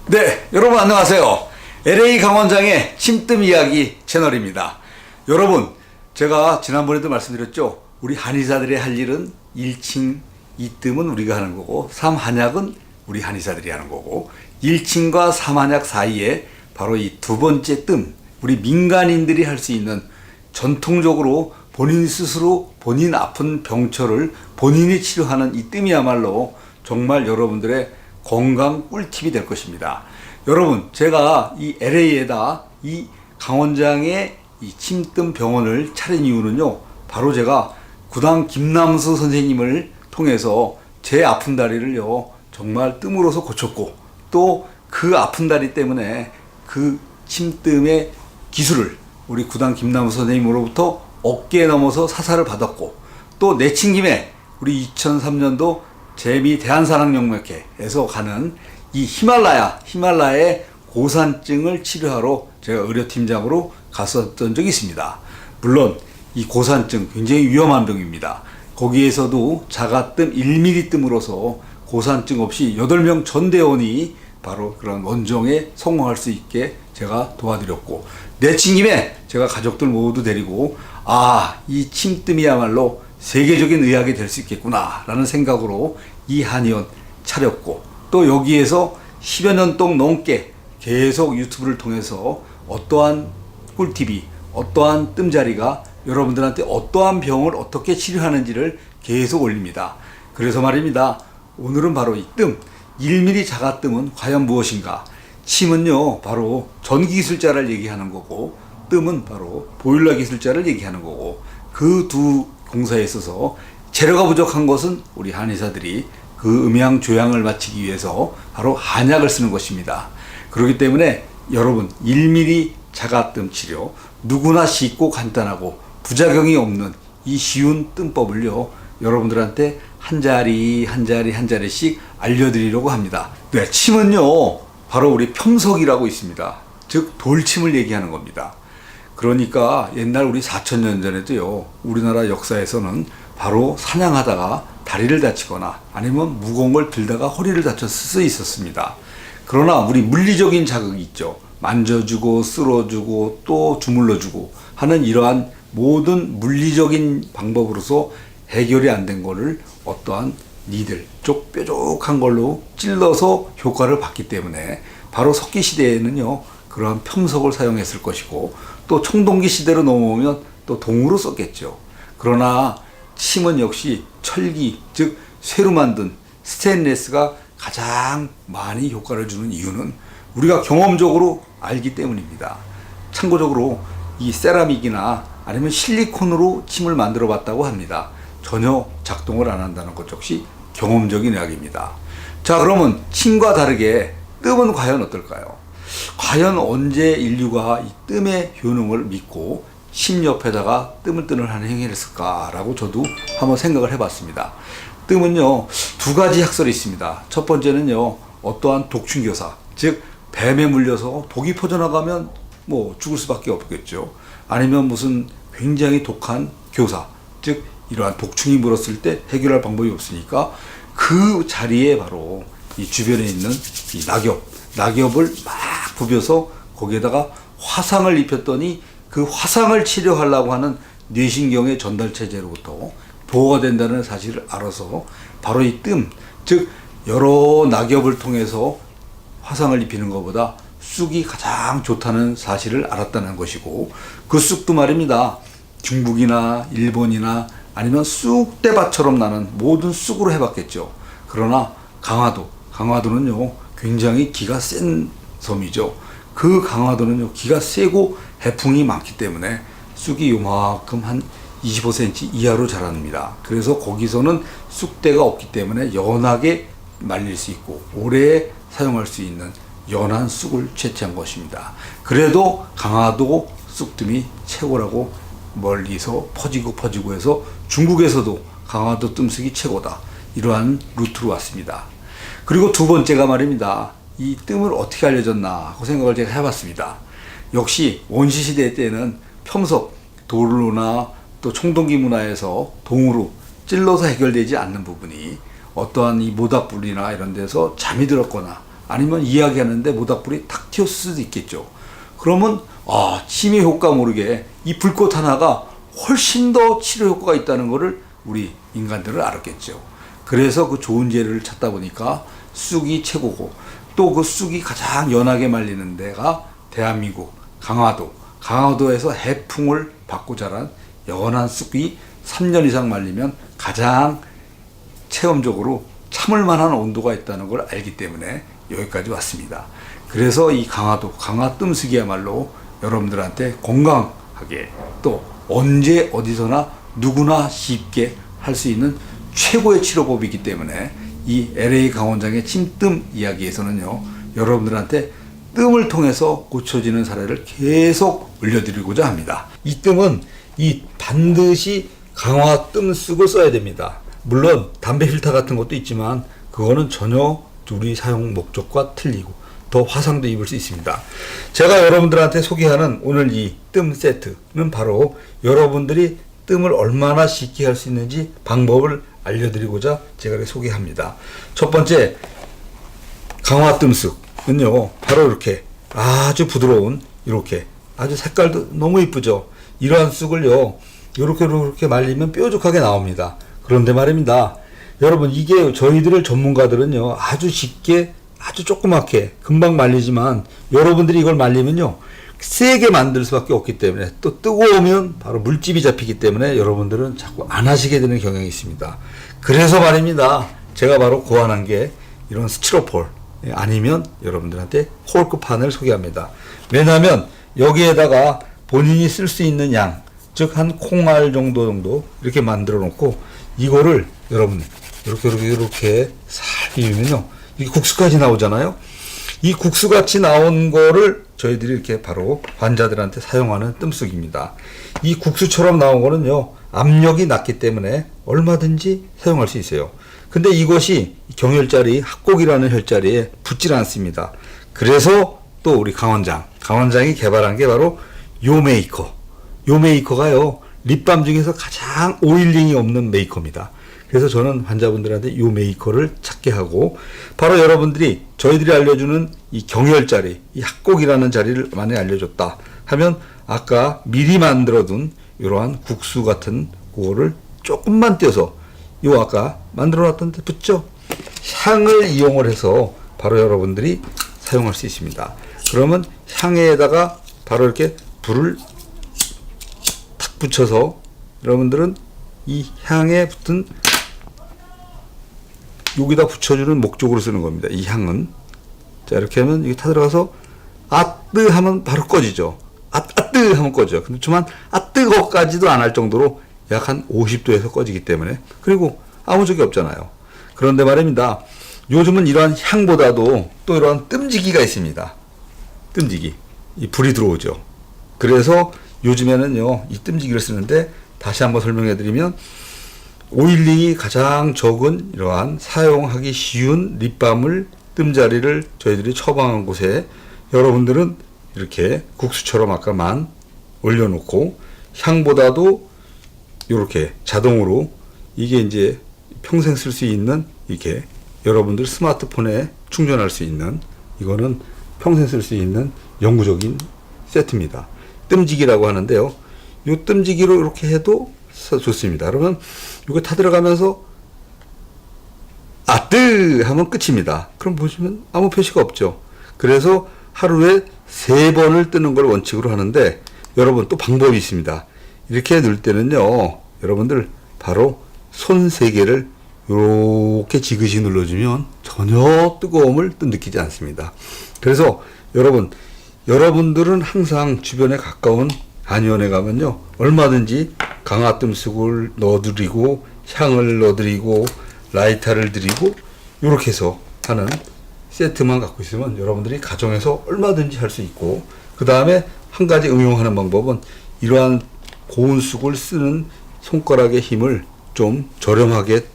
네, 여러분 안녕하세요. LA 강원장의 침뜸 이야기 채널입니다. 여러분, 제가 지난번에도 말씀드렸죠. 우리 한의사들이 할 일은 1층 이뜸은 우리가 하는 거고 3한약은 우리 한의사들이 하는 거고 1층과 3한약 사이에 바로 이 두 번째 뜸, 우리 민간인들이 할 수 있는 전통적으로 본인 스스로 본인 아픈 병철을 본인이 치료하는 이 뜸이야말로 정말 여러분들의 건강 꿀팁이 될 것입니다. 여러분, 제가 이 LA에다 이 강원장의 이 침뜸 병원을 차린 이유는요, 바로 제가 구당 김남수 선생님을 통해서 제 아픈 다리를요, 정말 뜸으로서 고쳤고, 또 그 아픈 다리 때문에 그 침뜸의 기술을 우리 구당 김남수 선생님으로부터 어깨에 넘어서 사사를 받았고, 또 내친 김에 우리 2003년도 제미 대한사랑영맥회에서 가는 이 히말라야의 고산증을 치료하러 제가 의료팀장으로 갔었던 적이 있습니다. 물론 이 고산증 굉장히 위험한 병입니다. 거기에서도 자가뜸 1mm 뜸으로서 고산증 없이 8명 전대원이 바로 그런 원정에 성공할 수 있게 제가 도와드렸고, 내친 김에 제가 가족들 모두 데리고 이 침뜸이야말로 세계적인 의학이 될 수 있겠구나 라는 생각으로 이 한의원 차렸고, 또 여기에서 10여 년 동안 넘게 계속 유튜브를 통해서 어떠한 꿀팁이, 어떠한 뜸자리가 여러분들한테 어떠한 병을 어떻게 치료하는지를 계속 올립니다. 그래서 말입니다, 오늘은 바로 이 뜸, 1mm 자가뜸은 과연 무엇인가? 침은요, 바로 전기기술자를 얘기하는 거고, 뜸은 바로 보일러 기술자를 얘기하는 거고, 그 두 공사에 있어서 재료가 부족한 것은 우리 한의사들이 그 음양 조양을 마치기 위해서 바로 한약을 쓰는 것입니다. 그렇기 때문에 여러분, 1mm 자가뜸 치료, 누구나 쉽고 간단하고 부작용이 없는 이 쉬운 뜸법을요, 여러분들한테 한 자리씩 알려드리려고 합니다. 네, 침은요, 바로 우리 평석이라고 있습니다. 즉 돌침을 얘기하는 겁니다. 그러니까 옛날 우리 4000년 전에도요, 우리나라 역사에서는 바로 사냥하다가 다리를 다치거나 아니면 무거운 걸 들다가 허리를 다쳤을 수 있었습니다. 그러나 우리 물리적인 자극이 있죠. 만져주고 쓸어주고 또 주물러주고 하는 이러한 모든 물리적인 방법으로서 해결이 안 된 거를 어떠한 니들 쪽 뾰족한 걸로 찔러서 효과를 봤기 때문에 바로 석기 시대에는요, 그러한 평석을 사용했을 것이고, 또 청동기 시대로 넘어오면 또 동으로 썼겠죠. 그러나 침은 역시 철기, 즉 쇠로 만든 스테인레스가 가장 많이 효과를 주는 이유는 우리가 경험적으로 알기 때문입니다. 참고적으로 이 세라믹이나 아니면 실리콘으로 침을 만들어 봤다고 합니다. 전혀 작동을 안 한다는 것 역시 경험적인 이야기입니다. 자, 그러면 침과 다르게 뜸은 과연 어떨까요? 과연 언제 인류가 이 뜸의 효능을 믿고 침 옆에다가 뜸을 하는 행위를 했을까라고 저도 한번 생각을 해봤습니다. 뜸은요, 두 가지 학설이 있습니다. 첫 번째는요, 어떠한 독충교사, 즉 뱀에 물려서 독이 퍼져나가면 뭐 죽을 수밖에 없겠죠. 아니면 무슨 굉장히 독한 교사, 즉 이러한 독충이 물었을 때 해결할 방법이 없으니까 그 자리에 바로 이 주변에 있는 이 낙엽을 막 부벼서 거기에다가 화상을 입혔더니 그 화상을 치료하려고 하는 뇌신경의 전달 체제로부터 보호가 된다는 사실을 알아서 바로 이 뜸, 즉 여러 낙엽을 통해서 화상을 입히는 것보다 쑥이 가장 좋다는 사실을 알았다는 것이고, 그 쑥도 말입니다, 중국이나 일본이나 아니면 쑥대밭처럼 나는 모든 쑥으로 해봤겠죠. 그러나 강화도는요, 굉장히 기가 센 섬이죠. 그 강화도는요, 기가 세고 해풍이 많기 때문에 쑥이 요만큼 한 25cm 이하로 자랍니다. 그래서 거기서는 쑥대가 없기 때문에 연하게 말릴 수 있고 오래 사용할 수 있는 연한 쑥을 채취한 것입니다. 그래도 강화도 쑥뜸이 최고라고 멀리서 퍼지고 해서 중국에서도 강화도 뜸쑥이 최고다, 이러한 루트로 왔습니다. 그리고 두 번째가 말입니다, 이 뜸을 어떻게 알려졌나 하고 생각을 제가 해봤습니다. 역시 원시시대 때는 평석, 돌로나 또 청동기 문화에서 동으로 찔러서 해결되지 않는 부분이 어떠한 이 모닥불이나 이런 데서 잠이 들었거나 아니면 이야기하는데 모닥불이 탁 튀었을 수도 있겠죠. 그러면 치매 효과 모르게 이 불꽃 하나가 훨씬 더 치료 효과가 있다는 것을 우리 인간들은 알았겠죠. 그래서 그 좋은 재료를 찾다 보니까 쑥이 최고고, 또 그 쑥이 가장 연하게 말리는 데가 대한민국 강화도에서 해풍을 받고 자란 연한 쑥이 3년 이상 말리면 가장 체험적으로 참을 만한 온도가 있다는 걸 알기 때문에 여기까지 왔습니다. 그래서 이 강화뜸쑥이야말로 여러분들한테 건강하게, 또 언제 어디서나 누구나 쉽게 할 수 있는 최고의 치료법이기 때문에 이 LA 강원장의 침뜸 이야기에서는요, 여러분들한테 뜸을 통해서 고쳐지는 사례를 계속 올려드리고자 합니다. 이 뜸은 반드시 강화뜸쑥을 써야 됩니다. 물론 담배 필터 같은 것도 있지만 그거는 전혀 우리 사용 목적과 틀리고 더 화상도 입을 수 있습니다. 제가 여러분들한테 소개하는 오늘 이 뜸 세트는 바로 여러분들이 뜸을 얼마나 쉽게 할 수 있는지 방법을 알려드리고자 제가 이렇게 소개합니다. 첫 번째, 강화뜸쑥은요, 바로 이렇게 아주 부드러운, 이렇게 아주 색깔도 너무 이쁘죠. 이러한 쑥을요, 이렇게 말리면 뾰족하게 나옵니다. 그런데 말입니다, 여러분, 이게 저희들을 전문가들은요, 아주 쉽게 아주 조그맣게 금방 말리지만 여러분들이 이걸 말리면요, 세게 만들 수밖에 없기 때문에, 또 뜨거우면 바로 물집이 잡히기 때문에 여러분들은 자꾸 안 하시게 되는 경향이 있습니다. 그래서 말입니다, 제가 바로 고안한 게 이런 스티로폴, 아니면 여러분들한테 콜크판을 소개합니다. 왜냐하면 여기에다가 본인이 쓸 수 있는 양, 즉 한 콩알 정도 이렇게 만들어 놓고, 이거를 여러분 이렇게 살 비비면요, 이게 국수까지 나오잖아요. 이 국수같이 나온 거를 저희들이 이렇게 바로 환자들한테 사용하는 뜸쑥입니다. 이 국수처럼 나온 거는요, 압력이 낮기 때문에 얼마든지 사용할 수 있어요. 근데 이것이 경혈자리, 합곡이라는 혈자리에 붙질 않습니다. 그래서 또 우리 강원장이 개발한 게 바로 요 메이커가요, 립밤 중에서 가장 오일링이 없는 메이커입니다. 그래서 저는 환자분들한테 요 메이커를 찾게 하고, 바로 여러분들이 저희들이 알려주는 이 경혈자리, 이 합곡이라는 자리를 만약에 알려줬다 하면, 아까 미리 만들어둔 이러한 국수 같은 그거를 조금만 띄어서 요 아까 만들어놨던 데 붙죠? 향을 이용을 해서 바로 여러분들이 사용할 수 있습니다. 그러면 향에다가 바로 이렇게 불을 탁 붙여서 여러분들은 이 향에 붙은 여기다 붙여주는 목적으로 쓰는 겁니다. 이 향은. 자, 이렇게 하면 이게 타들어가서 아뜨 하면 바로 꺼지죠. 아뜨 하면 꺼져. 그렇지만 뜨거까지도 안 할 정도로 약 한 50도에서 꺼지기 때문에, 그리고 아무 적이 없잖아요. 그런데 말입니다, 요즘은 이러한 향보다도 또 이러한 뜸지기가 있습니다. 뜸지기. 이 불이 들어오죠. 그래서 요즘에는요, 이 뜸지기를 쓰는데, 다시 한번 설명해 드리면, 오일링이 가장 적은 이러한 사용하기 쉬운 립밤을, 뜸자리를 저희들이 처방한 곳에 여러분들은 이렇게 국수처럼 아까만 올려놓고, 향보다도 이렇게 자동으로, 이게 이제 평생 쓸 수 있는, 이렇게 여러분들 스마트폰에 충전할 수 있는, 이거는 평생 쓸 수 있는 영구적인 세트입니다. 뜸지기라고 하는데요, 이 뜸지기로 이렇게 해도 좋습니다. 그러면 이거 타들어가면서 아뜨 하면 끝입니다. 그럼 보시면 아무 표시가 없죠. 그래서 하루에 3번을 뜨는 걸 원칙으로 하는데, 여러분 또 방법이 있습니다. 이렇게 넣을 때는요, 여러분들 바로 손 3개를 이렇게 지그시 눌러주면 전혀 뜨거움을 또 느끼지 않습니다. 그래서 여러분들은 항상 주변에 가까운 한의원에 가면요, 얼마든지 강화뜸쑥을 넣어드리고, 향을 넣어드리고, 라이터를 드리고, 이렇게 해서 하는 세트만 갖고 있으면 여러분들이 가정에서 얼마든지 할 수 있고, 그 다음에 한 가지 응용하는 방법은, 이러한 고운 쑥을 쓰는 손가락의 힘을 좀 저렴하게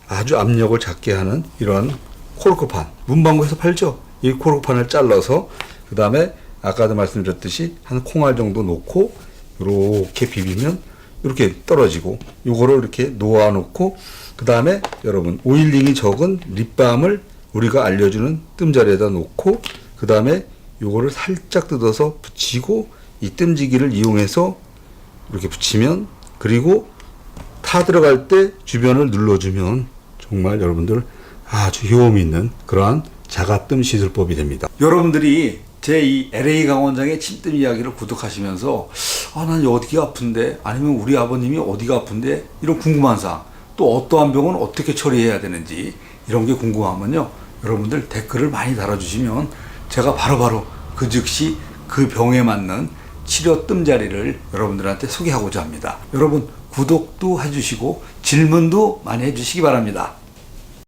아주 압력을 작게 하는 이러한 코르크판, 문방구에서 팔죠. 이 코르크판을 잘라서, 그 다음에 아까도 말씀드렸듯이 한 콩알 정도 놓고 이렇게 비비면 이렇게 떨어지고, 요거를 이렇게 놓아 놓고, 그 다음에 여러분 오일링이 적은 립밤을 우리가 알려주는 뜸자리에다 놓고 그 다음에 요거를 살짝 뜯어서 붙이고 이 뜸지기를 이용해서 이렇게 붙이면, 그리고 타 들어갈 때 주변을 눌러주면 정말 여러분들 아주 효험 있는 그러한 자가뜸 시술법이 됩니다. 여러분들이 제 이 LA 강원장의 침뜸 이야기를 구독하시면서 난 어디가 아픈데, 아니면 우리 아버님이 어디가 아픈데, 이런 궁금한 사항, 또 어떠한 병은 어떻게 처리해야 되는지 이런 게 궁금하면요, 여러분들 댓글을 많이 달아주시면 제가 바로바로 그 즉시 그 병에 맞는 치료 뜸자리를 여러분들한테 소개하고자 합니다. 여러분 구독도 해주시고 질문도 많이 해주시기 바랍니다.